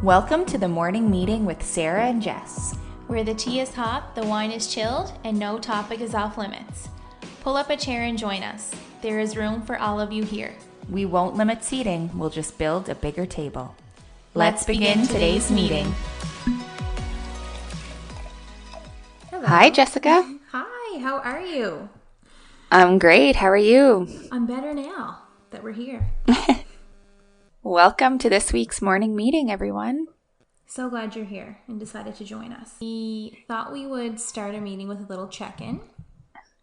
Welcome to the morning meeting with Sarah and Jess. Where the tea is hot, the wine is chilled, and no topic is off limits. Pull up a chair and join us. There is room for all of you here. We won't limit seating, we'll just build a bigger table. Let's begin today's meeting. Hello. Hi, Jessica. Hi, how are you? I'm great. How are you? I'm better now that we're here. Welcome to this week's morning meeting, everyone. So glad you're here and decided to join us. We thought we would start a meeting with a little check-in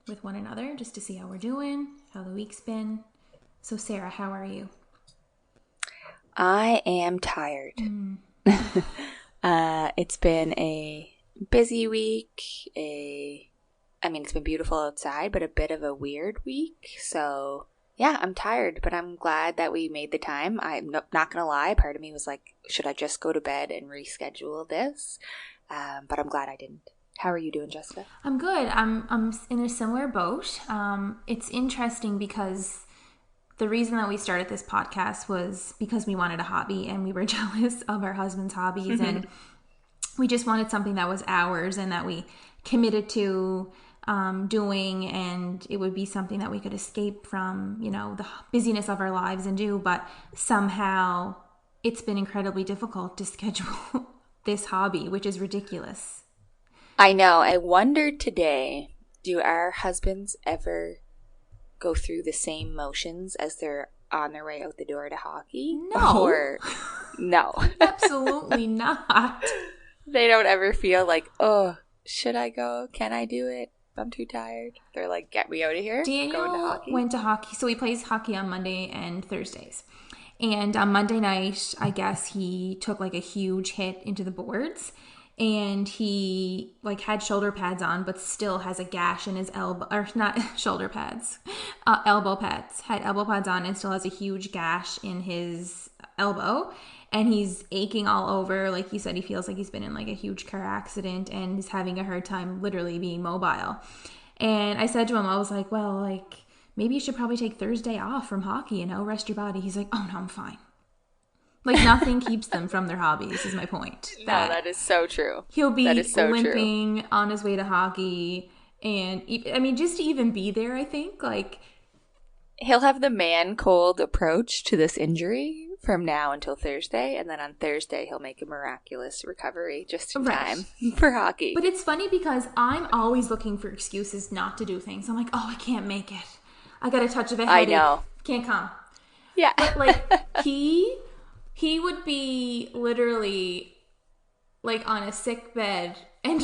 with one another just to see how we're doing, how the week's been. So Sarah, how are you? I am tired. It's been a busy week. It's been beautiful outside, but a bit of a weird week. So yeah, I'm tired, but I'm glad that we made the time. I'm not going to lie. Part of me was like, should I just go to bed and reschedule this? But I'm glad I didn't. How are you doing, Jessica? I'm good. I'm in a similar boat. It's interesting because the reason that we started this podcast was because we wanted a hobby and we were jealous of our husband's hobbies and we just wanted something that was ours and that we committed to doing, and it would be something that we could escape from, the busyness of our lives and do. But somehow it's been incredibly difficult to schedule this hobby, which is ridiculous. I know. I wondered today, do our husbands ever go through the same motions as they're on their way out the door to hockey? No. Or no. Absolutely not. They don't ever feel like, oh, should I go? Can I do it? I'm too tired. They're like, get me out of here. Daniel went to hockey. So he plays hockey on Monday and Thursdays. And on Monday night, I guess he took like a huge hit into the boards. And he had shoulder pads on, but still has a gash in his elbow, or not shoulder pads, elbow pads. Had elbow pads on and still has a huge gash in his elbow. And he's aching all over. Like you said, he feels like he's been in a huge car accident and is having a hard time literally being mobile. And I said to him, I was like, well, maybe you should probably take Thursday off from hockey, rest your body. He's like, oh no, I'm fine. Nothing keeps them from their hobbies is my point. That is so true. He'll be limping on his way to hockey. And just to even be there, I think he'll have the man cold approach to this injury from now until Thursday, and then on Thursday he'll make a miraculous recovery just in time for hockey. But it's funny because I'm always looking for excuses not to do things. I'm like, oh, I can't make it. I got a touch of a headache. I know. Can't come. Yeah. But he would be literally on a sick bed and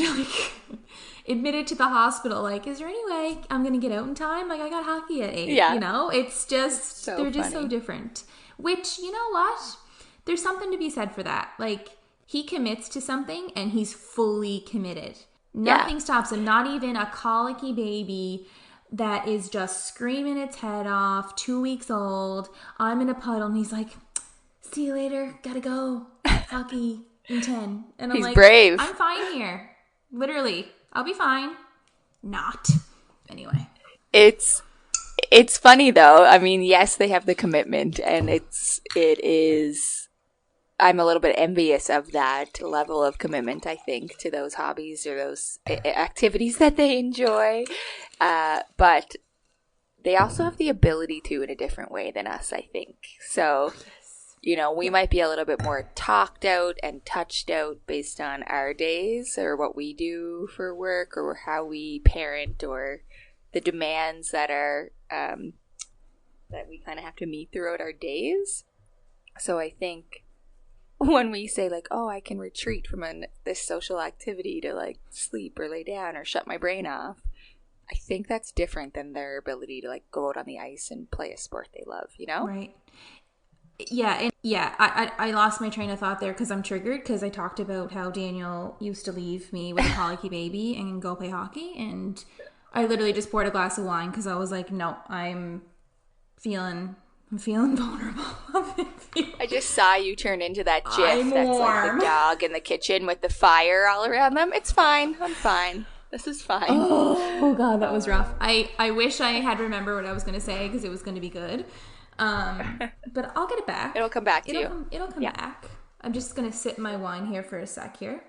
admitted to the hospital. Is there any way I'm going to get out in time? I got hockey at 8. Yeah. It's just, so they're funny. just so different. Which, you know what? There's something to be said for that. He commits to something and he's fully committed. Nothing stops him. Not even a colicky baby that is just screaming its head off, 2 weeks old. I'm in a puddle and he's like, see you later. Gotta go. Hockey in 10. And I'm he's brave. I'm fine here. Literally. I'll be fine. Not. Anyway. It's funny though. Yes, they have the commitment, and it is. I'm a little bit envious of that level of commitment, I think, to those hobbies or those activities that they enjoy. But they also have the ability to in a different way than us, I think. So, we might be a little bit more talked out and touched out based on our days or what we do for work or how we parent or the demands that are that we kind of have to meet throughout our days. So I think when we say oh, I can retreat from this social activity to sleep or lay down or shut my brain off, I think that's different than their ability to go out on the ice and play a sport they love, Right. Yeah. I lost my train of thought there because I'm triggered because I talked about how Daniel used to leave me with a colicky baby and go play hockey, and I literally just poured a glass of wine because I was like, no, I'm feeling vulnerable. I just saw you turn into that gif I'm that's warm. The dog in the kitchen with the fire all around them. It's fine. I'm fine. This is fine. Oh God, that was rough. I wish I had remembered what I was going to say because it was going to be good. But I'll get it back. It'll come back to you. It'll come back. I'm just going to sip my wine here for a sec here.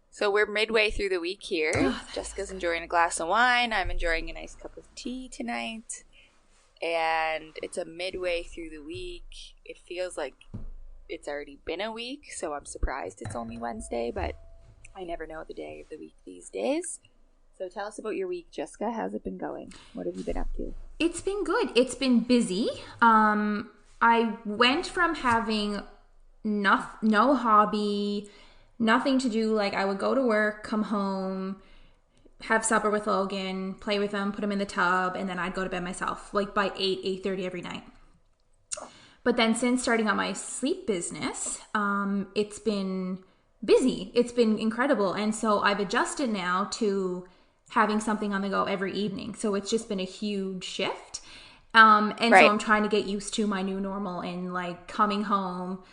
So we're midway through the week here. Oh, Jessica's enjoying a glass of wine. I'm enjoying a nice cup of tea tonight. And it's a midway through the week. It feels like it's already been a week, so I'm surprised it's only Wednesday, but I never know the day of the week these days. So tell us about your week, Jessica. How's it been going? What have you been up to? It's been good. It's been busy. I went from having no hobby, nothing to do. Like, I would go to work, come home, have supper with Logan, play with him, put him in the tub, and then I'd go to bed myself, like by 8:30 every night. But then since starting out my sleep business, it's been busy. It's been incredible. And so I've adjusted now to having something on the go every evening. So it's just been a huge shift. And Right. so I'm trying to get used to my new normal and like coming home,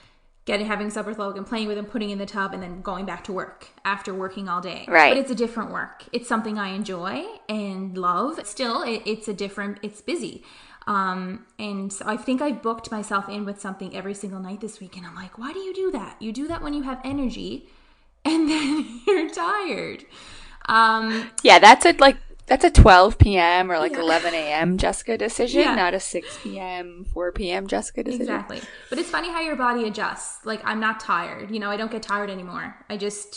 having supper with Logan, playing with him, putting in the tub, and then going back to work after working all day. Right. But it's a different work. It's something I enjoy and love. Still, it's busy. And so I think I booked myself in with something every single night this week. And I'm like, why do you do that? You do that when you have energy and then you're tired. Yeah, that's a 12 p.m. or like Yeah. 11 a.m. Jessica decision, Yeah. not a 6 p.m., 4 p.m. Jessica decision. Exactly. But it's funny how your body adjusts. Like, I'm not tired. I don't get tired anymore.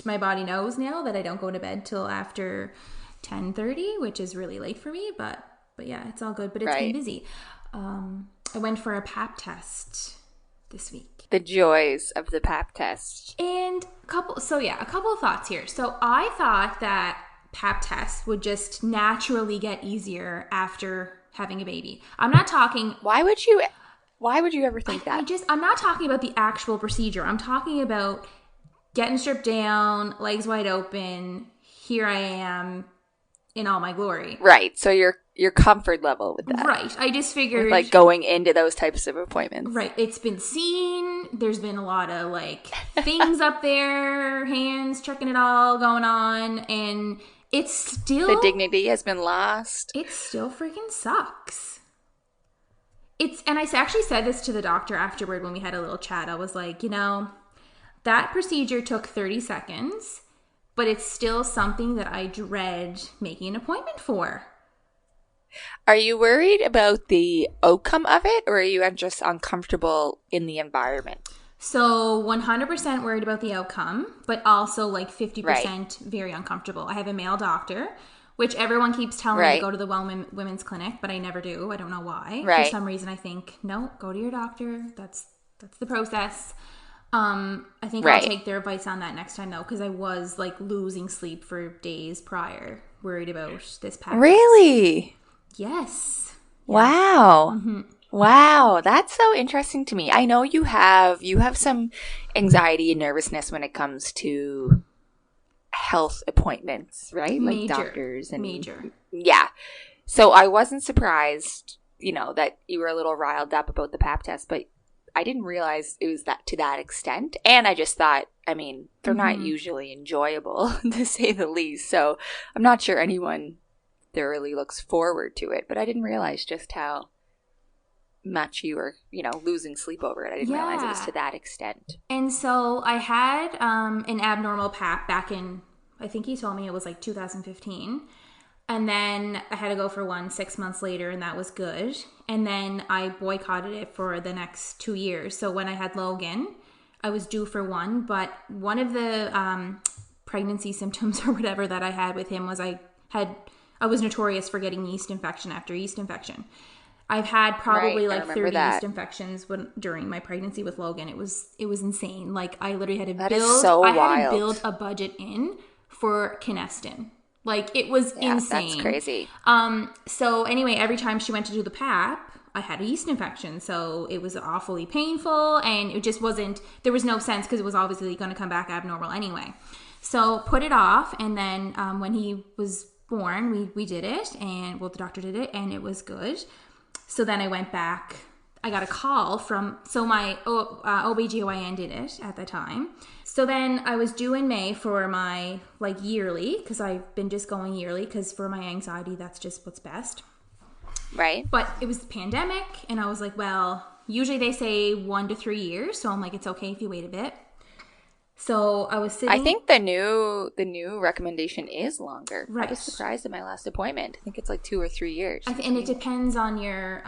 My body knows now that I don't go to bed till after 10:30, which is really late for me. But yeah, it's all good. But it's been Right. busy. I went for a pap test this week. The joys of the pap test. And a couple of thoughts here. So I thought that pap tests would just naturally get easier after having a baby. I'm not talking... Why would you ever think that? I'm not talking about the actual procedure. I'm talking about getting stripped down, legs wide open, here I am in all my glory. Right. So your comfort level with that. Right. I just figured... With, like, going into those types of appointments. Right. It's been seen. There's been a lot of, like, things up there, hands, checking it all going on, and it's still... The dignity has been lost. It still freaking sucks. And I actually said this to the doctor afterward when we had a little chat. I was like, that procedure took 30 seconds, but it's still something that I dread making an appointment for. Are you worried about the outcome of it, or are you just uncomfortable in the environment? So 100% worried about the outcome, but also like 50% Right. very uncomfortable. I have a male doctor, which everyone keeps telling me Right. to go to the women's clinic, but I never do. I don't know why. Right. For some reason, I think, no, go to your doctor. That's the process. I think Right. I'll take their advice on that next time, though, because I was like losing sleep for days prior, worried about this pap test. Really? Yes. Wow. Mm-hmm. Wow, that's so interesting to me. I know you have some anxiety and nervousness when it comes to health appointments, right? Like Major. doctors and Major. Yeah. So I wasn't surprised, that you were a little riled up about the pap test, but I didn't realize it was to that extent. And I just thought, they're not usually enjoyable to say the least. So I'm not sure anyone thoroughly looks forward to it, but I didn't realize just how much you were, losing sleep over it. I didn't realize it was to that extent. And so I had an abnormal pap back in, I think he told me it was like 2015. And then I had to go for one 6 months later, and that was good. And then I boycotted it for the next 2 years. So when I had Logan, I was due for one. But one of the pregnancy symptoms or whatever that I had with him was I was notorious for getting yeast infection after yeast infection. I've had probably Right, I like remember 30 that. yeast infections during my pregnancy with Logan. It was insane. Like, I literally had to That is so had to wild. build a budget in for Canestin. Like, it was insane. That's crazy. So anyway, every time she went to do the pap, I had a yeast infection. So it was awfully painful, and it just wasn't, there was no sense because it was obviously going to come back abnormal anyway. So put it off, and then when he was born, we did it, and the doctor did it, and it was good. So then I went back. I got a call from, so my OBGYN did it at the time. So then I was due in May for my yearly, because I've been just going yearly, because for my anxiety, that's just what's best. Right. But it was the pandemic, and I was like, well, Usually they say 1 to 3 years, so I'm like, it's okay if you wait a bit. So I was sitting. I think the new recommendation is longer. Right. I was surprised at my last appointment. I think it's like 2 or 3 years. And it depends on your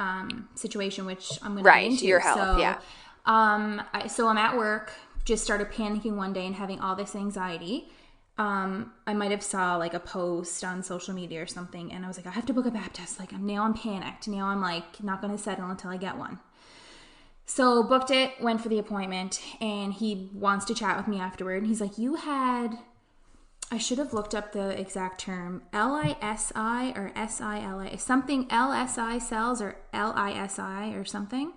situation, which I'm going to Right, get into. your health, so, yeah. So I'm at work, just started panicking one day and having all this anxiety. I might have saw like a post on social media or something, and I was like, I have to book a pap test. Like I'm panicked. Now I'm like not going to settle until I get one. So booked it, went for the appointment, and he wants to chat with me afterward. And he's like, I should have looked up the exact term, LISI or SILA, something LSI cells or LISI or something.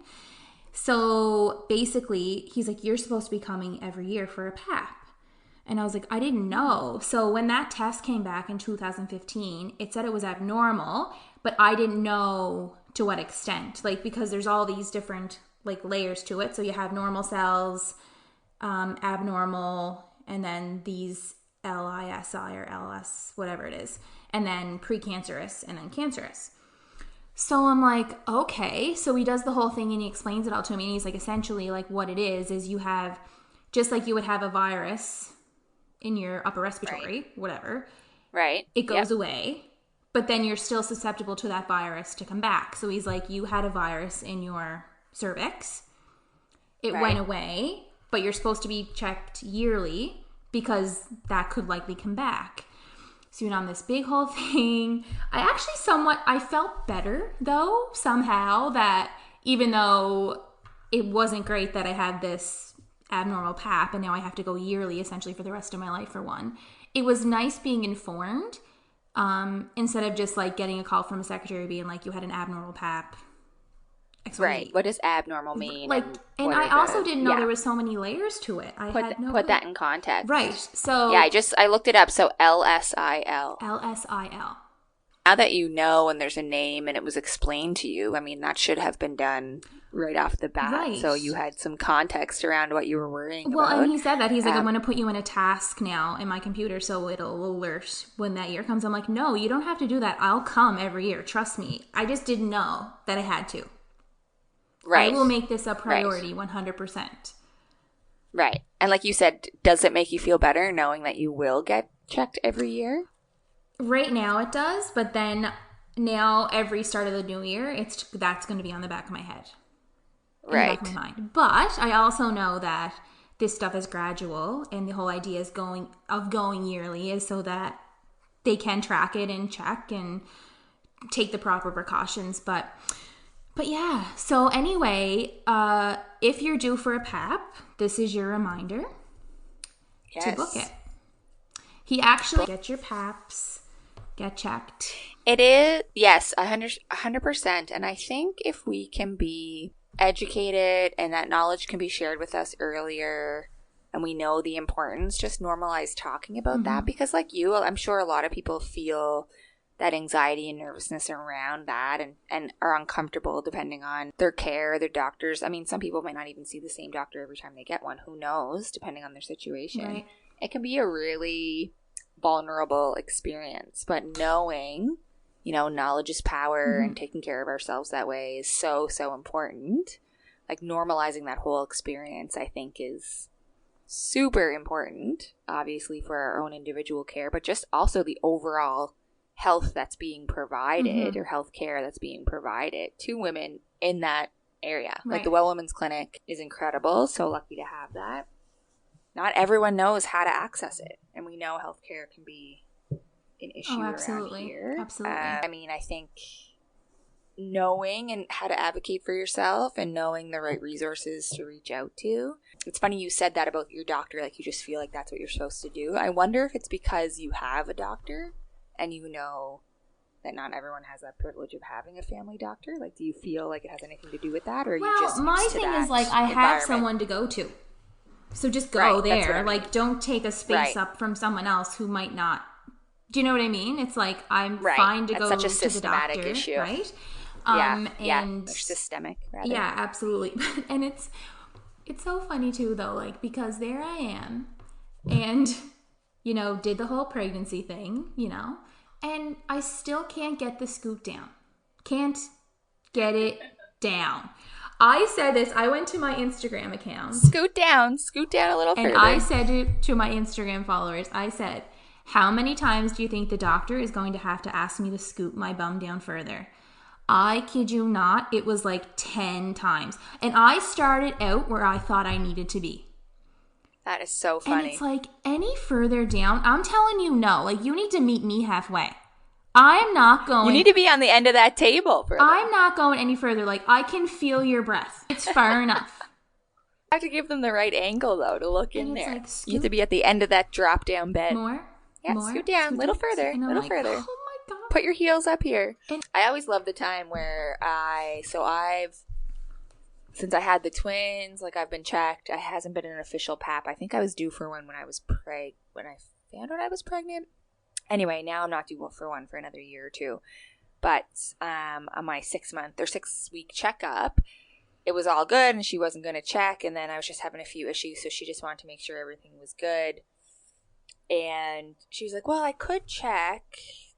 So basically, he's like, you're supposed to be coming every year for a pap. And I was like, I didn't know. So when that test came back in 2015, it said it was abnormal, but I didn't know to what extent. Like, because there's all these different like layers to it. So you have normal cells, abnormal, and then these LISI or LS, whatever it is, and then precancerous, and then cancerous. So I'm like, okay. So he does the whole thing and he explains it all to me. And he's like, essentially, like what it is you have, just like you would have a virus in your upper respiratory, whatever. Right. It goes away, but then you're still susceptible to that virus to come back. So he's like, you had a virus in your cervix. It went away, but you're supposed to be checked yearly because that could likely come back. So you're on this big whole thing. I felt better though, somehow, that even though it wasn't great that I had this abnormal pap and now I have to go yearly essentially for the rest of my life for one, it was nice being informed instead of just like getting a call from a secretary being like, you had an abnormal pap. Right. What does abnormal mean? Like, and I also didn't know there was so many layers to it. I had no put that in context. Right. So yeah, I looked it up. So LSIL. LSIL. Now that you know and there's a name and it was explained to you, I mean, that should have been done right off the bat. Right. So you had some context around what you were worrying about. Well, and he said that. He's like, I'm going to put you in a task now in my computer so it'll alert when that year comes. I'm like, no, you don't have to do that. I'll come every year. Trust me. I just didn't know that I had to. Right. I will make this a priority 100%. Right. And like you said, does it make you feel better knowing that you will get checked every year? Right now it does, but then now every start of the new year, that's going to be on the back of my head. Right. In the back of my mind. But I also know that this stuff is gradual, and the whole idea is going yearly is so that they can track it and check and take the proper precautions. But yeah, so anyway, if you're due for a pap, this is your reminder to book it. He actually get your paps, get checked. It is, yes, 100%. And I think if we can be educated and that knowledge can be shared with us earlier and we know the importance, just normalize talking about that. Because like you, I'm sure a lot of people feel that anxiety and nervousness around that and are uncomfortable depending on their care, their doctors. I mean, some people might not even see the same doctor every time they get one. Who knows, depending on their situation. Right. It can be a really vulnerable experience. But knowing, knowledge is power and taking care of ourselves that way is so, so important. Like normalizing that whole experience, I think, is super important, obviously, for our own individual care, but just also the overall health that's being provided or health care that's being provided to women in that area. Right. Like the Well Women's Clinic is incredible. So lucky to have that. Not everyone knows how to access it. And we know healthcare can be an issue around here. Absolutely. I mean, I think knowing and how to advocate for yourself and knowing the right resources to reach out to. It's funny you said that about your doctor, like you just feel like that's what you're supposed to do. I wonder if it's because you have a doctor and you know that not everyone has that privilege of having a family doctor. Like, do you feel like it has anything to do with that, or are you just my used to thing that is like I have someone to go to, so just go there. Like, don't take a space up from someone else who might not. Do you know what I mean? It's like I'm fine to go such a to systematic the doctor, issue, right? And systemic, rather. Yeah, absolutely. And it's so funny too, though, like because there I am, and did the whole pregnancy thing, and I still can't get the scoot down. Can't get it down. I said this. I went to my Instagram account. Scoot down a little further. And I said to my Instagram followers, I said, how many times do you think the doctor is going to have to ask me to scoot my bum down further? I kid you not, it was like 10 times. And I started out where I thought I needed to be. That is so funny. And it's like, any further down, I'm telling you no. Like, you need to meet me halfway. I'm not going. You need to be on the end of that table. I'm not going any further. Like, I can feel your breath. It's far enough. You have to give them the right angle, though, to look in there. Like, you have to be at the end of that drop-down bed. More? Yeah, more, scoot down. Little further. Little further. Oh, my God. Put your heels up here. I always love the time where since I had the twins, like I've been checked. I hasn't been an official pap. I think I was due for one when I found out I was pregnant. Anyway, now I'm not due for one for another year or two. But on my 6-week checkup, it was all good and she wasn't going to check. And then I was just having a few issues. So she just wanted to make sure everything was good. And she was like, well, I could check.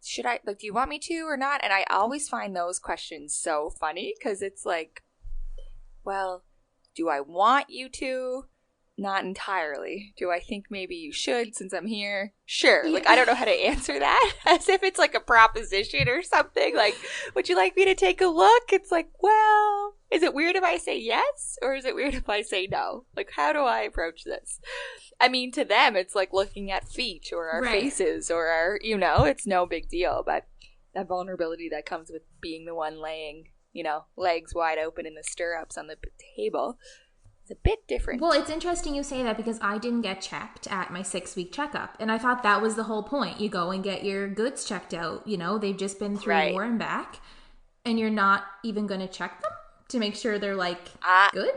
Should I, do you want me to or not? And I always find those questions so funny because it's like, well, do I want you to? Not entirely. Do I think maybe you should since I'm here? Sure. Like, I don't know how to answer that as if it's like a proposition or something. Like, would you like me to take a look? It's like, well, is it weird if I say yes? Or is it weird if I say no? Like, how do I approach this? I mean, to them, it's like looking at feet or our faces or our, it's no big deal. But that vulnerability that comes with being the one laying, legs wide open in the stirrups on the table. It's a bit different. Well, it's interesting you say that because I didn't get checked at my 6-week checkup. And I thought that was the whole point. You go and get your goods checked out. They've just been through war and back. And you're not even going to check them to make sure they're good?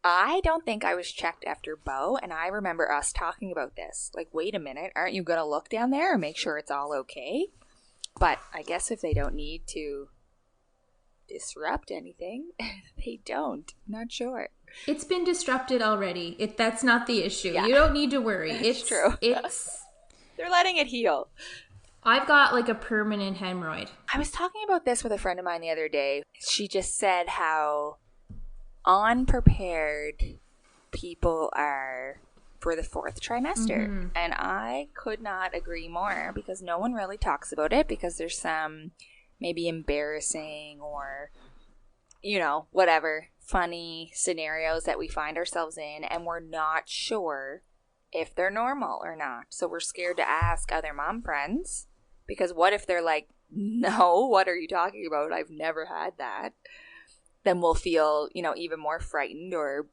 I don't think I was checked after Beau. And I remember us talking about this. Like, wait a minute. Aren't you going to look down there and make sure it's all okay? But I guess if they don't need to disrupt anything, they don't. Not sure. It's been disrupted already. That's not the issue. Yeah. You don't need to worry. It's true. They're letting it heal. I've got like a permanent hemorrhoid. I was talking about this with a friend of mine the other day. She just said how unprepared people are for the 4th trimester. Mm-hmm. And I could not agree more because no one really talks about it because there's some maybe embarrassing or, whatever, funny scenarios that we find ourselves in and we're not sure if they're normal or not. So we're scared to ask other mom friends because what if they're like, no, what are you talking about? I've never had that. Then we'll feel, even more frightened or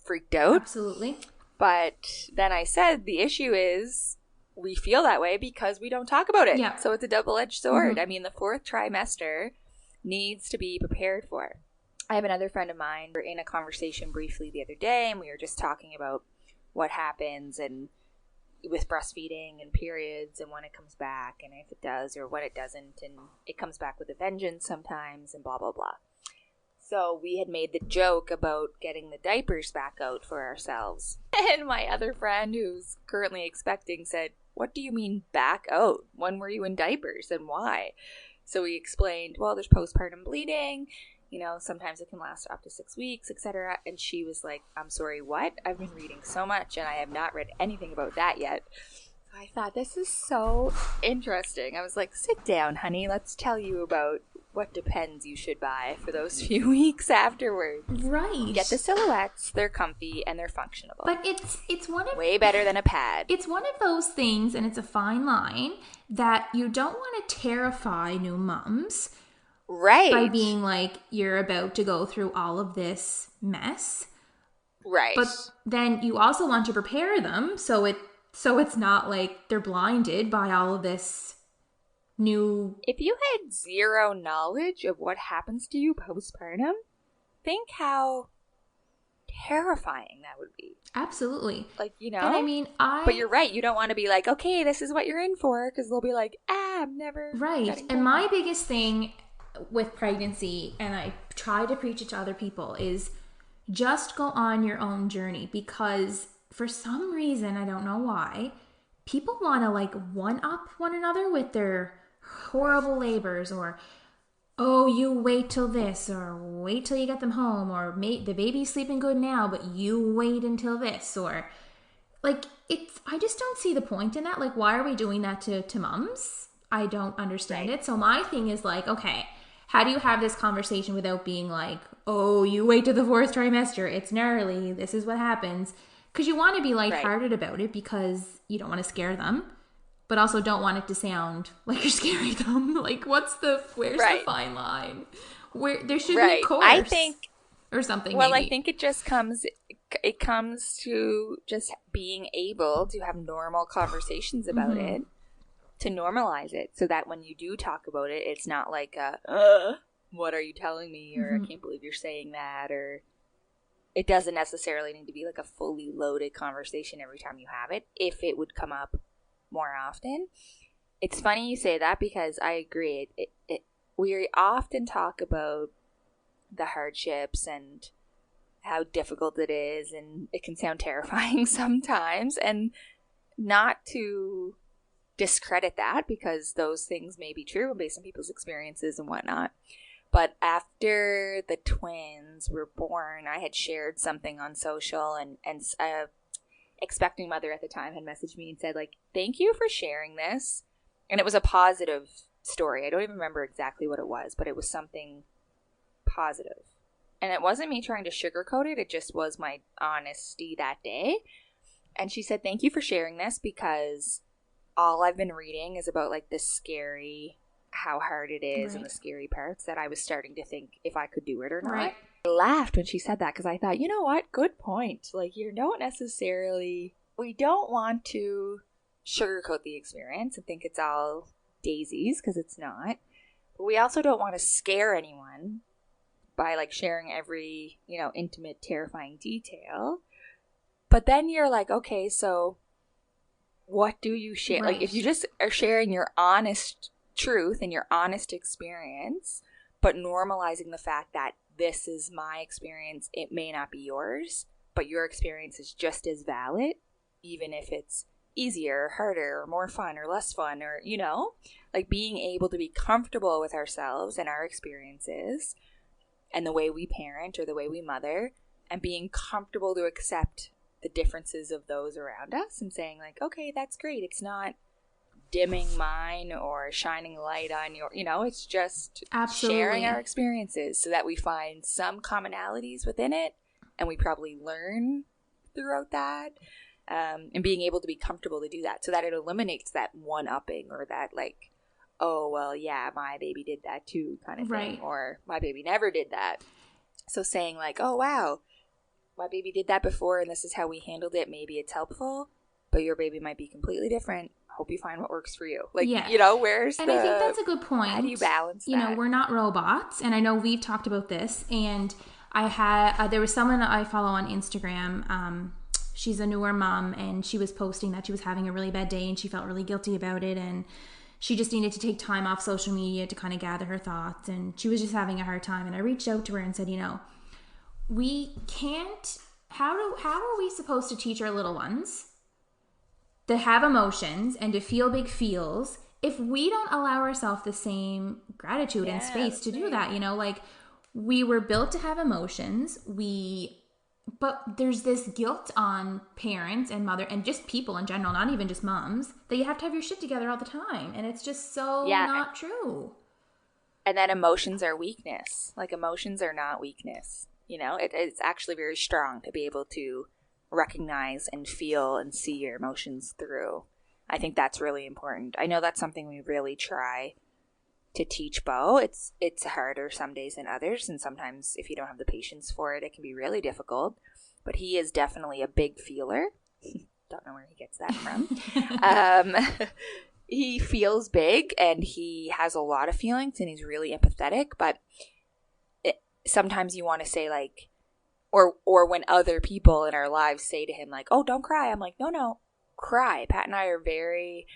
freaked out. Absolutely. But then I said the issue is we feel that way because we don't talk about it. Yeah. So it's a double-edged sword. Mm-hmm. I mean, the 4th trimester needs to be prepared for. I have another friend of mine. We were in a conversation briefly the other day, and we were just talking about what happens and with breastfeeding and periods and when it comes back and if it does or when it doesn't. And it comes back with a vengeance sometimes and blah, blah, blah. So we had made the joke about getting the diapers back out for ourselves. And my other friend who's currently expecting said, what do you mean back out? When were you in diapers and why? So we explained, well, there's postpartum bleeding. Sometimes it can last up to 6 weeks, etc. And she was like, I'm sorry, what? I've been reading so much and I have not read anything about that yet. So I thought, this is so interesting. I was like, sit down, honey. Let's tell you about what Depends you should buy for those few weeks afterwards. Right. Get the silhouettes. They're comfy and they're functional. But it's one of way better than a pad. It's one of those things, and it's a fine line that you don't want to terrify new moms. Right. By being like, you're about to go through all of this mess. Right. But then you also want to prepare them so it's not like they're blinded by all of this new... If you had zero knowledge of what happens to you postpartum, think how terrifying that would be. Absolutely. Like, And I mean, But you're right. You don't want to be like, okay, this is what you're in for, because they'll be like, I'm never... Right. And my biggest thing with pregnancy, and I try to preach it to other people, is just go on your own journey, because for some reason, I don't know why, people want to like one-up one another with their horrible labors or oh, you wait till this, or wait till you get them home, or the baby's sleeping good now, but you wait until this, or like I just don't see the point in that. Like, why are we doing that to moms? I don't understand Right. it. So my thing is like, okay, how do you have this conversation without being like, oh, you wait to the fourth trimester, it's gnarly, this is what happens? Because you want to be Right. lighthearted about it because you don't want to scare them, but also don't want it to sound like you're scaring them. Like, where's the Right. fine line? Where there should be a Right. I course think, or something, well, I maybe. think it comes to just being able to have normal conversations about it, to normalize it, so that when you do talk about it, it's not like what are you telling me, or I can't believe you're saying that, or it doesn't necessarily need to be like a fully loaded conversation every time you have it, if it would come up more often. It's funny you say that, because I agree. We often talk about the hardships and how difficult it is, and it can sound terrifying sometimes, and not to discredit that, because those things may be true based on people's experiences and whatnot. But after the twins were born, I had shared something on social, and expecting mother at the time had messaged me and said, like, thank you for sharing this. And it was a positive story. I don't even remember exactly what it was, but it was something positive. And it wasn't me trying to sugarcoat it. It just was my honesty that day. And she said, thank you for sharing this, because all I've been reading is about like this scary, how hard it is, and the scary parts, that I was starting to think if I could do it or not. Right. I laughed when she said that, because I thought, you know what? Good point. Like, we don't want to sugarcoat the experience and think it's all daisies, because it's not. But we also don't want to scare anyone by like sharing every, intimate, terrifying detail. But then you're like, okay, so what do you share? Right. Like, if you just are sharing your honest truth and your honest experience, but normalizing the fact that this is my experience, it may not be yours, but your experience is just as valid, even if it's easier, harder, or more fun, or less fun, or, like being able to be comfortable with ourselves and our experiences and the way we parent or the way we mother, and being comfortable to accept the differences of those around us, and saying like, okay, that's great. It's not dimming mine or shining light on your, it's just sharing our experiences, so that we find some commonalities within it, and we probably learn throughout that, and being able to be comfortable to do that, so that it eliminates that one-upping, or that like, oh, well, yeah, my baby did that too kind of thing, or my baby never did that. So saying like, oh, wow, my baby did that before, and this is how we handled it. Maybe it's helpful, but your baby might be completely different. Hope you find what works for you. Like, where's and I think that's a good point. How do you balance that? We're not robots, and I know we've talked about this, and I had, there was someone I follow on Instagram. She's a newer mom, and she was posting that she was having a really bad day, and she felt really guilty about it, and she just needed to take time off social media to kind of gather her thoughts, and she was just having a hard time. And I reached out to her and said, we can't, how are we supposed to teach our little ones to have emotions and to feel big feels if we don't allow ourselves the same gratitude and space to do that? Like, we were built to have emotions. But there's this guilt on parents and mother and just people in general, not even just moms, that you have to have your shit together all the time. And it's just so not true. And that emotions are weakness. Like, emotions are not weakness. It's actually very strong to be able to recognize and feel and see your emotions through. I think that's really important. I know that's something we really try to teach Bo. It's harder some days than others, and sometimes if you don't have the patience for it, it can be really difficult. But he is definitely a big feeler. Don't know where he gets that from. He feels big, and he has a lot of feelings, and he's really empathetic, but sometimes you want to say like, or when other people in our lives say to him like, oh, don't cry, I'm like, no, cry. Pat and I are very,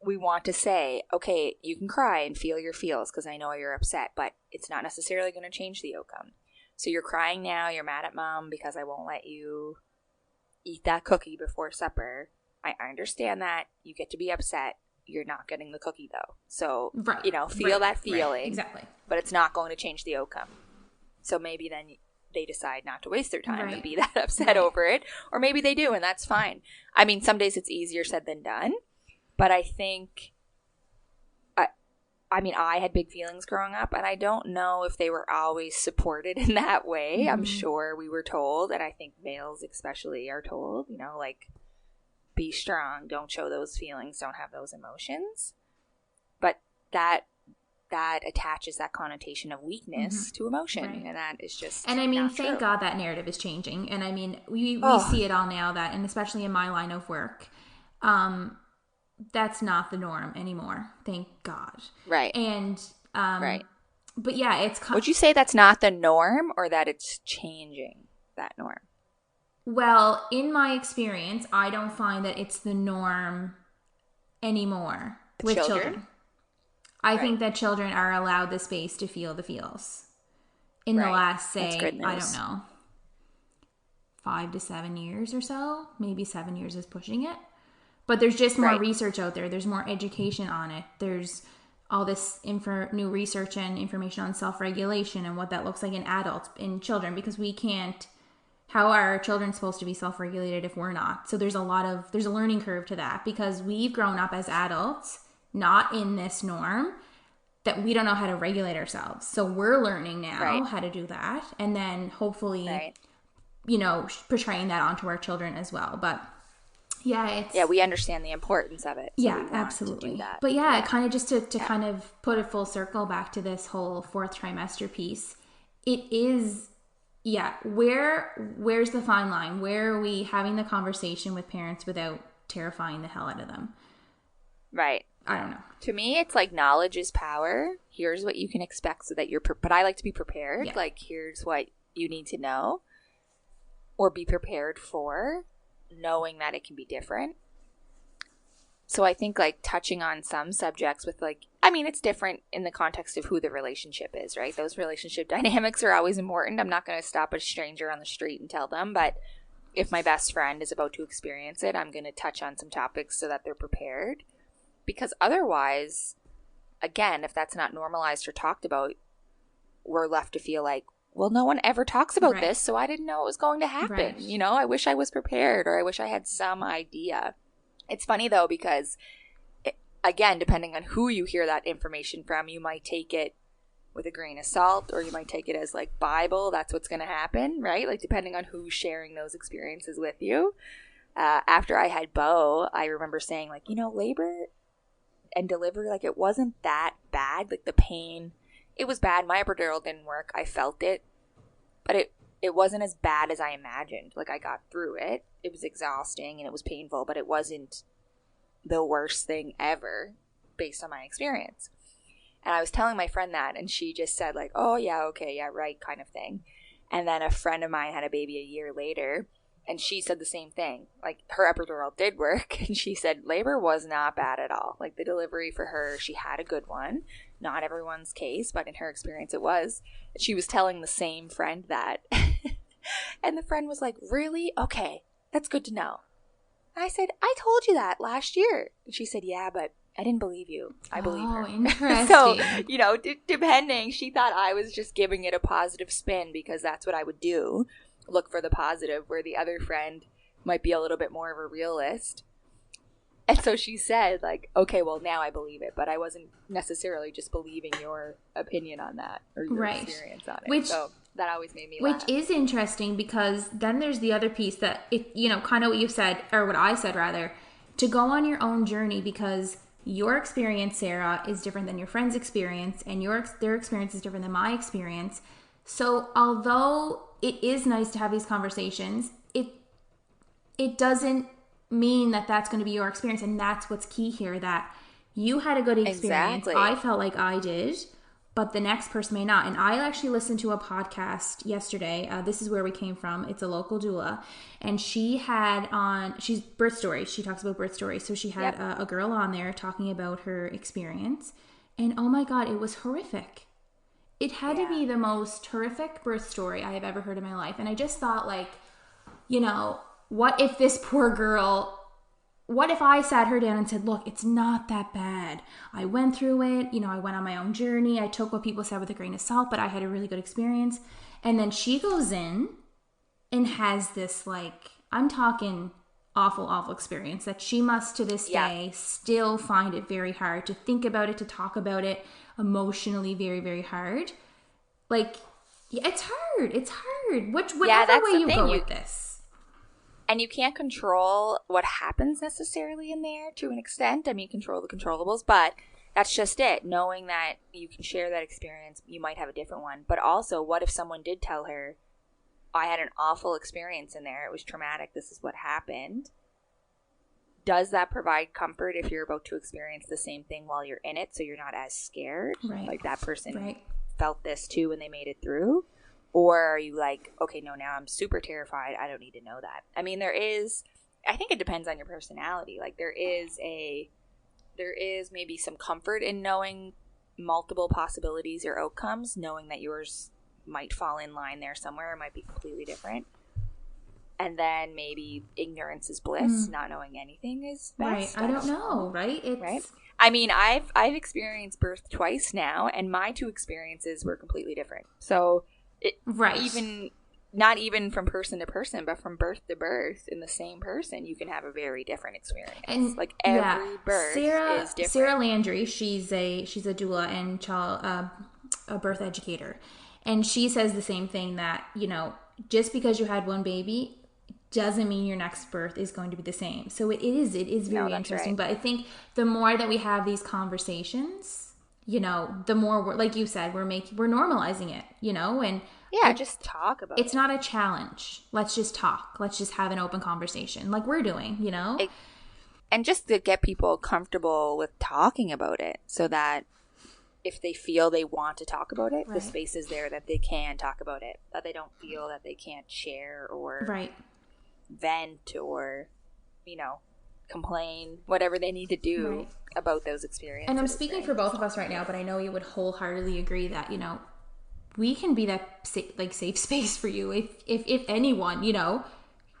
we want to say, okay, you can cry and feel your feels, because I know you're upset, but it's not necessarily going to change the outcome. So you're crying now, you're mad at mom because I won't let you eat that cookie before supper. I understand that. You get to be upset, you're not getting the cookie though. So, Right. feel that feeling. Right. Exactly. But it's not going to change the outcome. So maybe then they decide not to waste their time and be that upset over it. Or maybe they do, and that's fine. I mean, some days it's easier said than done. But I think, I had big feelings growing up, and I don't know if they were always supported in that way. Mm-hmm. I'm sure we were told, and I think males especially are told, be strong, don't show those feelings, don't have those emotions. But that attaches that connotation of weakness to emotion, and that is just not thank true. God that narrative is changing. And we see it all now, that, and especially in my line of work, that's not the norm anymore. Thank God. Right. And but yeah, it's. Would you say that's not the norm, or that it's changing that norm? Well, in my experience, I don't find that it's the norm anymore with children. I think that children are allowed the space to feel the feels in the last, say, I don't know, 5 to 7 years or so. Maybe 7 years is pushing it. But there's just more research out there. There's more education on it. There's all this new research and information on self-regulation and what that looks like in adults, in children, because we can't. How are our children supposed to be self-regulated if we're not? So there's a learning curve to that, because we've grown up as adults not in this norm, that we don't know how to regulate ourselves. So we're learning now how to do that, and then hopefully, portraying that onto our children as well. But we understand the importance of it. So absolutely. But kind of just to kind of put a full circle back to this whole 4th trimester piece, it is. Yeah, where's the fine line? Where are we having the conversation with parents without terrifying the hell out of them? Right. I don't know. To me, it's like knowledge is power. Here's what you can expect so that you're but I like to be prepared. Yeah. Like, here's what you need to know or be prepared for, knowing that it can be different. So I think, like, touching on some subjects with, like, it's different in the context of who the relationship is, right? Those relationship dynamics are always important. I'm not going to stop a stranger on the street and tell them, but if my best friend is about to experience it, I'm going to touch on some topics so that they're prepared. Because otherwise, again, if that's not normalized or talked about, we're left to feel like, well, no one ever talks about this, so I didn't know it was going to happen. Right. I wish I was prepared, or I wish I had some idea. It's funny, though, because, again, depending on who you hear that information from, you might take it with a grain of salt, or you might take it as, like, Bible. That's what's going to happen, right? Like, depending on who's sharing those experiences with you. After I had Beau, I remember saying, like, labor and delivery, like, it wasn't that bad. Like, the pain, it was bad. My epidural didn't work. I felt it. But it wasn't as bad as I imagined. Like, I got through it. It was exhausting and it was painful, but it wasn't the worst thing ever based on my experience. And I was telling my friend that, and she just said, like, oh, yeah, okay, yeah, right, kind of thing. And then a friend of mine had a baby a year later, and she said the same thing. Like, her epidural did work, and she said labor was not bad at all. Like, the delivery for her, she had a good one. Not everyone's case, but in her experience it was. She was telling the same friend that. And the friend was like, really? Okay, that's good to know. And I said, I told you that last year. And she said, yeah, but I didn't believe you. I believe her. Oh, interesting. So, depending, she thought I was just giving it a positive spin because that's what I would do. Look for the positive, where the other friend might be a little bit more of a realist. And so she said, like, okay, well, now I believe it, but I wasn't necessarily just believing your opinion on that or your experience on it. So that always made me laugh. Which is interesting, because then there's the other piece that, kind of what you said, or what I said rather, to go on your own journey, because your experience, Sarah, is different than your friend's experience, and their experience is different than my experience. So although it is nice to have these conversations, it doesn't mean that that's going to be your experience. And that's what's key here, that you had a good experience. Exactly. I felt like I did, but the next person may not. And I actually listened to a podcast yesterday. This is where we came from. It's a local doula. And she's birth stories. She talks about birth stories. So she had a girl on there talking about her experience. And oh my God, it was horrific. It had to be the most horrific birth story I have ever heard in my life. And I just thought, like, what if this poor girl what if I sat her down and said, look, it's not that bad. I went through it. You know, I went on my own journey. I took what people said with a grain of salt, but I had a really good experience. And then she goes in and has this, like, I'm talking awful experience that she must to this day still find it very hard to think about it, to talk about it, emotionally very, very hard. Like, yeah, it's hard. It's hard. Whatever way you go with this. And you can't control what happens necessarily in there to an extent. I mean, control the controllables, but that's just it. Knowing that you can share that experience, you might have a different one. But also, what if someone did tell her, I had an awful experience in there. It was traumatic. This is what happened. Does that provide comfort if you're about to experience the same thing while you're in it, so you're not as scared? Right. Like that person felt this too when they made it through? Or are you like, okay, no, now I'm super terrified. I don't need to know that. I mean, I think it depends on your personality. Like there is maybe some comfort in knowing multiple possibilities or outcomes, knowing that yours might fall in line there somewhere, it might be completely different. And then maybe ignorance is bliss, not knowing anything is best. Right. I don't know, right? Right? I mean, I've experienced birth twice now, and my two experiences were completely different. So even not even from person to person, but from birth to birth in the same person, you can have a very different experience. And like every birth is different. Sarah Landry, she's a doula and a birth educator, and she says the same thing, that, you know, just because you had one baby doesn't mean your next birth is going to be the same. So it is very interesting. Right. But I think the more that we have these conversations, you know, the more we're, like you said, we're normalizing it, you know, and just talk about it's not a challenge. Let's just talk. Let's just have an open conversation like we're doing, you know? And just to get people comfortable with talking about it, so that if they feel they want to talk about it, the space is there that they can talk about it, that they don't feel that they can't share or vent or, you know, complain, whatever they need to do about those experiences. And I'm speaking for both of us right now, but I know you would wholeheartedly agree that, you know, we can be that safe space for you. If anyone, you know,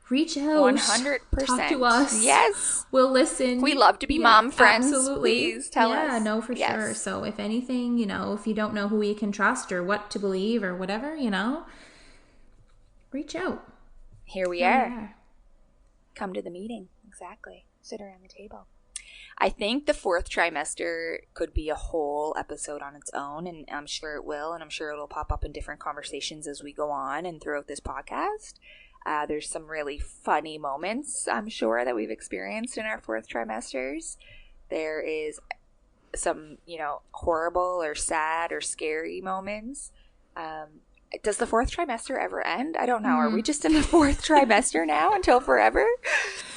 reach out, 100%, talk to us. Yes, we'll listen. We love to be mom friends. Absolutely, please tell us. Yeah, no, for sure. So if anything, you know, if you don't know who you can trust or what to believe or whatever, you know, reach out. Here we are. Come to the meeting. Exactly. Sit around the table. I think the fourth trimester could be a whole episode on its own, and I'm sure it will, and I'm sure it'll pop up in different conversations as we go on and throughout this podcast. There's some really funny moments, I'm sure, that we've experienced in our fourth trimesters. There is some, you know, horrible or sad or scary moments. Does the fourth trimester ever end? I don't know. Are we just in the fourth trimester now until forever?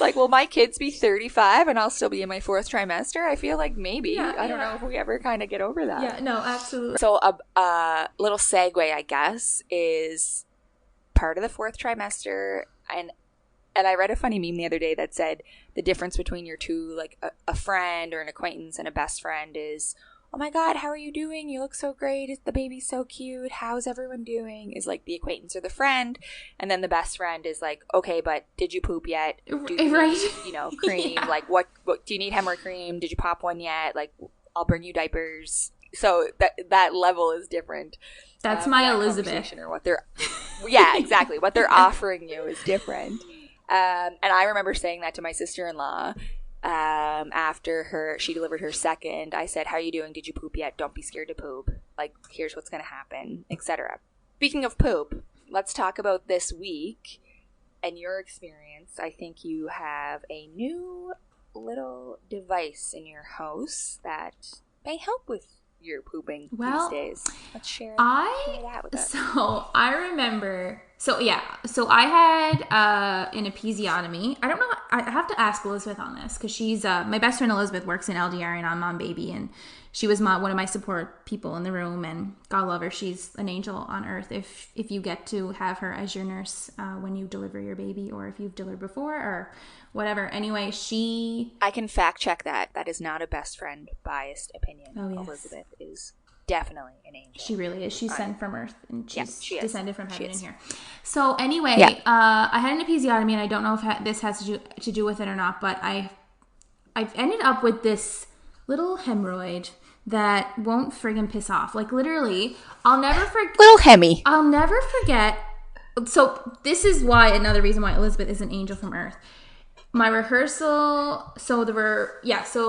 Like, will my kids be 35 and I'll still be in my fourth trimester? I feel like maybe. I don't know if we ever kind of get over that. Yeah, no, absolutely. So a little segue, I guess, is part of the fourth trimester. And I read a funny meme the other day that said the difference between your two, like a friend or an acquaintance and a best friend is, oh my God, how are you doing? You look so great. The baby's so cute. How's everyone doing? Is like the acquaintance or the friend. And then the best friend is like, okay, but did you poop yet? Do you need, you know, cream? Like what do you need hem or cream? Did you pop one yet? Like, I'll bring you diapers. So that level is different. That's my Elizabeth. Or what they're, yeah, exactly. What they're offering you is different. And I remember saying that to my sister-in-law. After she delivered her second, I said, how are you doing? Did you poop yet? Don't be scared to poop. Like, here's what's going to happen, etc. Speaking of poop, let's talk about this week and your experience. I think you have a new little device in your house that may help with your pooping these days. Let's share that with us. So I remember... So I had an episiotomy. I don't know. I have to ask Elizabeth on this because she's my best friend Elizabeth works in LDR and I'm on baby, and she was one of my support people in the room. And God love her, she's an angel on earth. If you get to have her as your nurse when you deliver your baby, or if you've delivered before or whatever. Anyway, I can fact check that. That is not a best friend biased opinion. Oh, yes. Elizabeth is definitely an angel. She really is. She's sent from earth, and she descended from heaven in here. So anyway, I had an episiotomy, and I don't know if this has to do with it or not, but I I've ended up with this little hemorrhoid that won't friggin' piss off. Like, literally, I'll never forget. Little Hemmy. I'll never forget. So this is why, another reason why Elizabeth is an angel from Earth. My rehearsal, so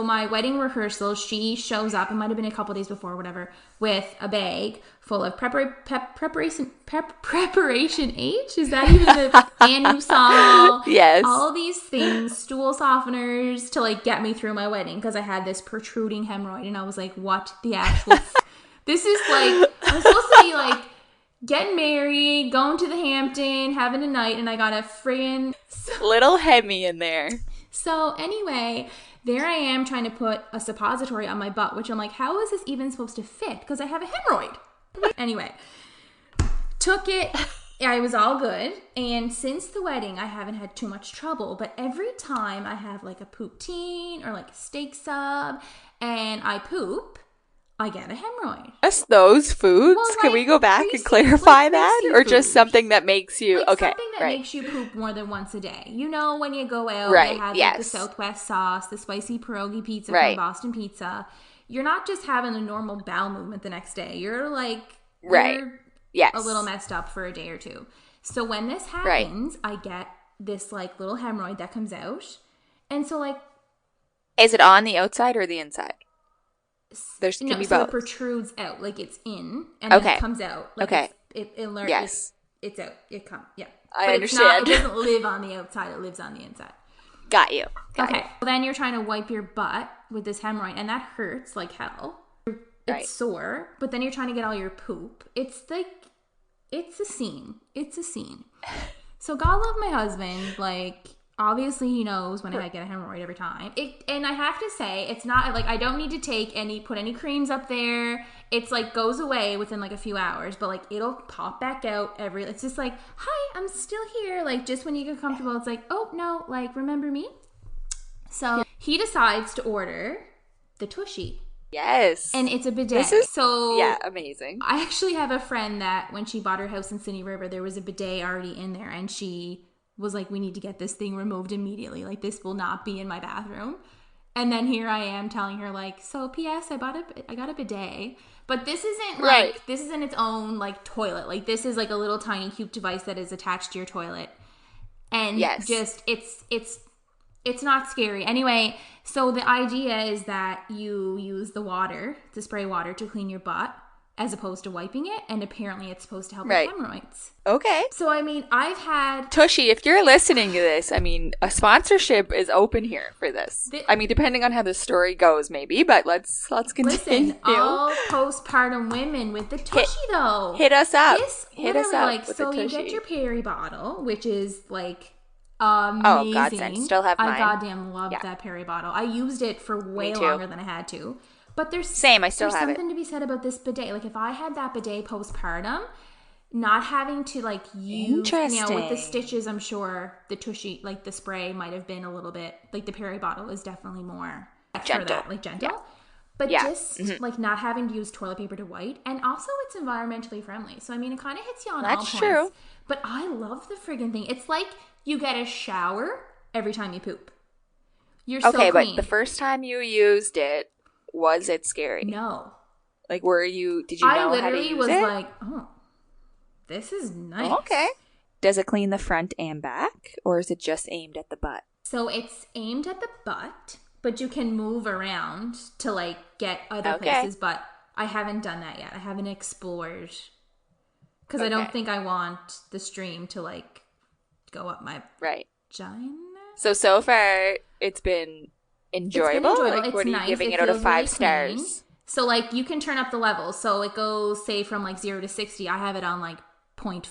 my wedding rehearsal, she shows up, it might have been a couple days before, whatever, with a bag full of preparation H? Is that even the anusol? Yes. All these things, stool softeners to like get me through my wedding because I had this protruding hemorrhoid and I was like, what the actual this is like, I'm supposed to be like getting married, going to the Hampton, having a night, and I got a friggin' little Hemmy in there. So anyway, there I am trying to put a suppository on my butt, which I'm like, how is this even supposed to fit? Because I have a hemorrhoid. Anyway, took it. I was all good. And since the wedding, I haven't had too much trouble. But every time I have like a poutine or like a steak sub and I poop, I get a hemorrhoid. Just those foods? Well, Can we go back and clarify that? Or just something that makes you... Like something that makes you poop more than once a day. You know, when you go out, right, you have like the Southwest sauce, the spicy pierogi pizza from Boston Pizza. You're not just having a normal bowel movement the next day. You're like... You're a little messed up for a day or two. So when this happens, I get this like little hemorrhoid that comes out. And so like... Is it on the outside or the inside? There's can be so both. It protrudes out, like it's in, and then it comes out. Like yes. It's out. It comes, yeah. I understand. It doesn't live on the outside. It lives on the inside. Got you. Okay. Well, then you're trying to wipe your butt with this hemorrhoid, and that hurts like hell. It's sore, but then you're trying to get all your poop. It's like, it's a scene. It's a scene. So God love my husband, like... Obviously, he knows when I get a hemorrhoid every time. And I have to say, it's not like I don't need to put any creams up there. It's like goes away within like a few hours, but like it'll pop back out it's just like, hi, I'm still here. Like just when you get comfortable, it's like, oh no, like remember me? So he decides to order the tushy. Yes. And it's a bidet. Amazing. I actually have a friend that when she bought her house in Sydney River, there was a bidet already in there and she was like, we need to get this thing removed immediately. Like, this will not be in my bathroom. And then here I am telling her, like, so P.S. I got a bidet. But this isn't, like, this isn't its own, like, toilet. Like, this is, like, a little tiny cute device that is attached to your toilet. And just, it's not scary. Anyway, so the idea is that you use the spray water to clean your butt, as opposed to wiping it, and apparently it's supposed to help with hemorrhoids. Okay. So, I mean, I've had... Tushy, if you're listening to this, I mean, a sponsorship is open here for this. I mean, depending on how the story goes, maybe, but let's continue. Listen, all postpartum women with the Tushy, though. Hit us up. Hit us up with the Tushy. You get your peri bottle, which is, like... amazing. Oh, godsend. Still have mine. I goddamn loved that peri bottle. I used it for way longer than I had to. But there's I still have something to be said about this bidet. Like if I had that bidet postpartum, not having to like use, with the stitches, I'm sure the tushy, like the spray might have been a little bit, like the peri bottle is definitely more gentle. Yeah. But just like not having to use toilet paper to wipe. And also it's environmentally friendly. So I mean, it kind of hits you on all points. That's true. But I love the friggin' thing. It's like you get a shower every time you poop. You're so clean. But the first time you used it, was it scary? No. Like, did you know how to use it? I literally was like, oh, this is nice. Okay. Does it clean the front and back, or is it just aimed at the butt? So it's aimed at the butt, but you can move around to, like, get other places, but I haven't done that yet. I haven't explored, because I don't think I want the stream to, like, go up my vagina. So far, it's been... Enjoyable? Like, it's what are you nice. giving it out of 5 stars? Clean. So, like, you can turn up the levels. So it goes, say, from, like, 0 to 60. I have it on, like, 0.5.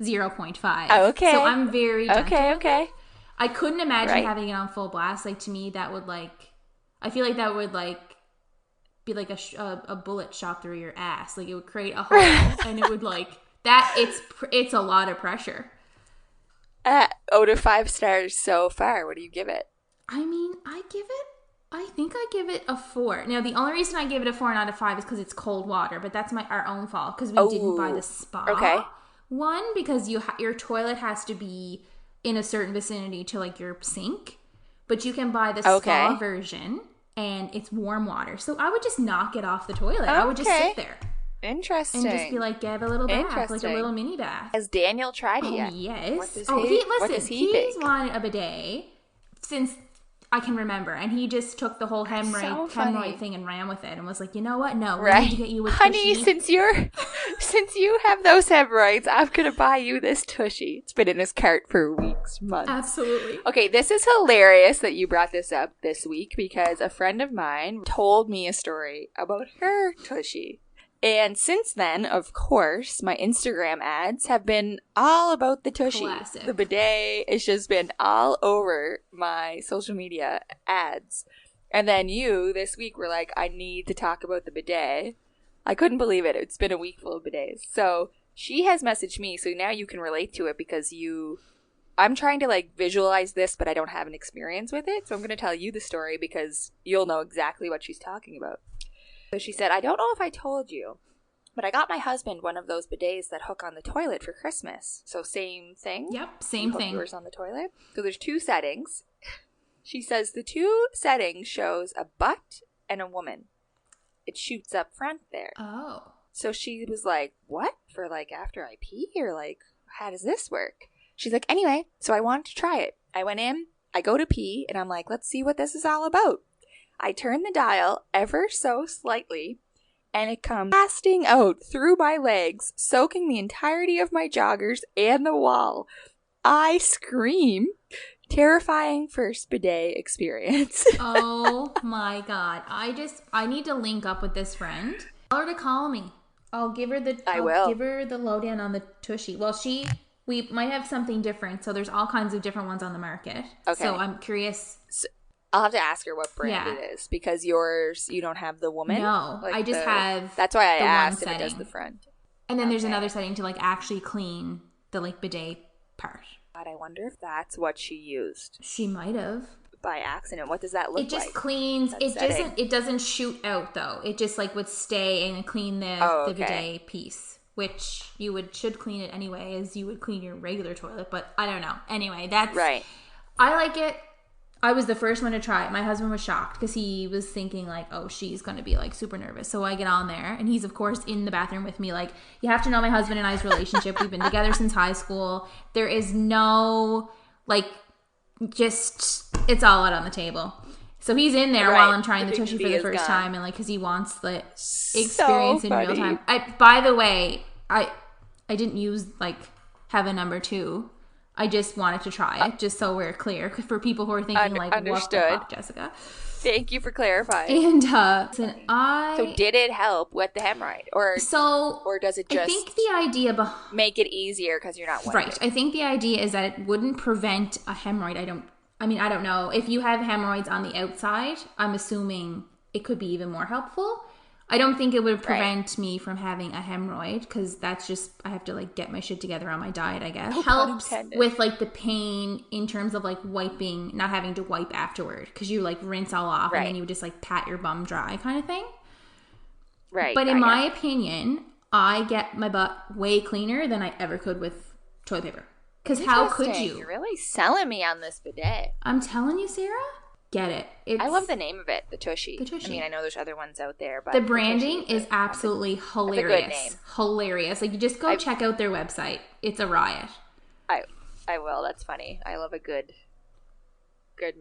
0.5. Okay. So I'm very gentle. Okay. I couldn't imagine having it on full blast. Like, to me, that would, like... I feel like that would, like, be like a bullet shot through your ass. Like, it would create a hole. And it would, like... It's a lot of pressure. Out of 5 stars so far, what do you give it? I mean, I think I give it a 4. Now, the only reason I give it a 4 out of 5 is because it's cold water, but that's our own fault because we didn't buy the spa one, because your toilet has to be in a certain vicinity to, like, your sink. but you can buy the spa version, and it's warm water. So I would just not get off the toilet. I would just sit there. Interesting. And just be like, give a little bath, like a little mini bath. Has Daniel tried it yet? Yes. What does he think? He's wanted a bidet since I can remember, and he just took the whole hemorrhoid thing and ran with it, and was like, you know what? No, we need to get you a Honey, tushy. since you have those hemorrhoids, I'm gonna buy you this tushy. It's been in his cart for weeks, months. Absolutely. Okay, this is hilarious that you brought this up this week, because a friend of mine told me a story about her tushy. And since then, of course, my Instagram ads have been all about the tushy. Classic. The bidet. It's just been all over my social media ads. And then you, this week, were like, I need to talk about the bidet. I couldn't believe it. It's been a week full of bidets. So she has messaged me, so now you can relate to it, because I'm trying to like visualize this, but I don't have an experience with it. So I'm going to tell you the story, because you'll know exactly what she's talking about. So she said, I don't know if I told you, but I got my husband one of those bidets that hook on the toilet for Christmas. So same thing? Yep, same thing. Yours on the toilet. So there's 2 settings. She says the 2 settings shows a butt and a woman. It shoots up front there. Oh. So she was like, what? For like after I pee? Or like, how does this work? She's like, anyway, so I wanted to try it. I went in, I go to pee, and I'm like, let's see what this is all about. I turn the dial ever so slightly, and it comes blasting out through my legs, soaking the entirety of my joggers and the wall. I scream. Terrifying first bidet experience. Oh my God. I need to link up with this friend. Tell her to call me. I'll give her the lowdown on the tushy. Well, we might have something different, so there's all kinds of different ones on the market. Okay. So I'm curious. I'll have to ask her what brand it is, because yours, you don't have the woman. No, like I just have. That's why I asked if it does the front. And then there's another setting to like actually clean the like bidet part. God, I wonder if that's what she used. She might have by accident. What does that look like? It just cleans. It doesn't shoot out though. It just like would stay and clean the bidet piece, which you should clean it anyway, as you would clean your regular toilet. But I don't know. Anyway, that's right. I like it. I was the first one to try it. My husband was shocked because he was thinking like, oh, she's going to be like super nervous. So I get on there, and he's of course in the bathroom with me. Like, you have to know my husband and I's relationship. We've been together since high school. There is no like, just it's all out on the table. So he's in there while I'm trying the tushy for the first time, and like because he wants the experience in real time. By the way, I didn't use like have a number 2. I just wanted to try it, just so we're clear. For people who are thinking, like, what the fuck, Jessica? Thank you for clarifying. And so did it help with the hemorrhoid? Or does it just I think the idea make it easier because you're not wondering? Right. I think the idea is that it wouldn't prevent a hemorrhoid. I don't know. If you have hemorrhoids on the outside, I'm assuming it could be even more helpful. I don't think it would prevent me from having a hemorrhoid, because that's just, I have to like get my shit together on my diet, I guess. It helps with like the pain in terms of like wiping, not having to wipe afterward, because you like rinse all off and then you would just like pat your bum dry kind of thing. Right. But in my opinion, I get my butt way cleaner than I ever could with toilet paper. Because how could you? You're really selling me on this bidet. I'm telling you, Sarah. Get it. I love the name of it, the Tushy. The Tushy. I mean, I know there's other ones out there, but the branding is absolutely hilarious. That's a good name. Hilarious. Like, you just go check out their website. It's a riot. I will. That's funny. I love a good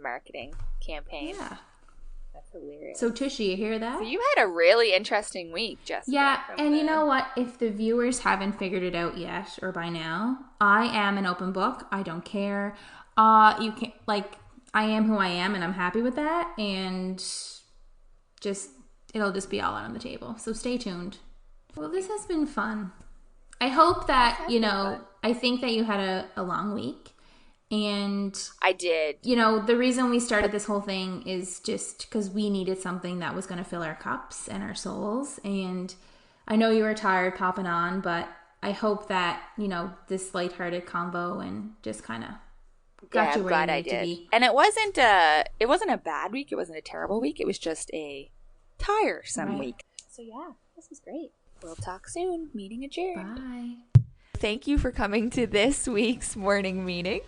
marketing campaign. Yeah. That's hilarious. So Tushy, you hear that? So you had a really interesting week, Jessica. Yeah, and you know what? If the viewers haven't figured it out yet, or by now, I am an open book. I don't care. You can't I am who I am, and I'm happy with that, and it'll just be all out on the table. So stay tuned. Well, this has been fun. I hope that, I think that you had a long week, and I did. The reason we started this whole thing is just because we needed something that was going to fill our cups and our souls, and I know you were tired popping on, but I hope that, this lighthearted convo and just kind of got you where you need to be. And it wasn't a bad week. It wasn't a terrible week. It was just a tiresome week. So yeah, this was great. We'll talk soon. Meeting adjourned. Bye. Thank you for coming to this week's morning meeting.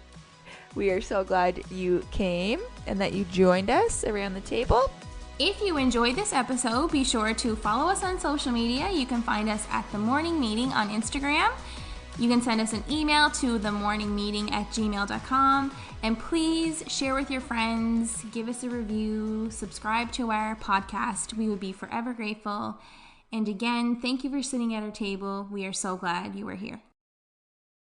We are so glad you came and that you joined us around the table. If you enjoyed this episode, be sure to follow us on social media. You can find us at The Morning Meeting on Instagram. You can send us an email to themorningmeeting@gmail.com. And please share with your friends, give us a review, subscribe to our podcast. We would be forever grateful. And again, thank you for sitting at our table. We are so glad you were here.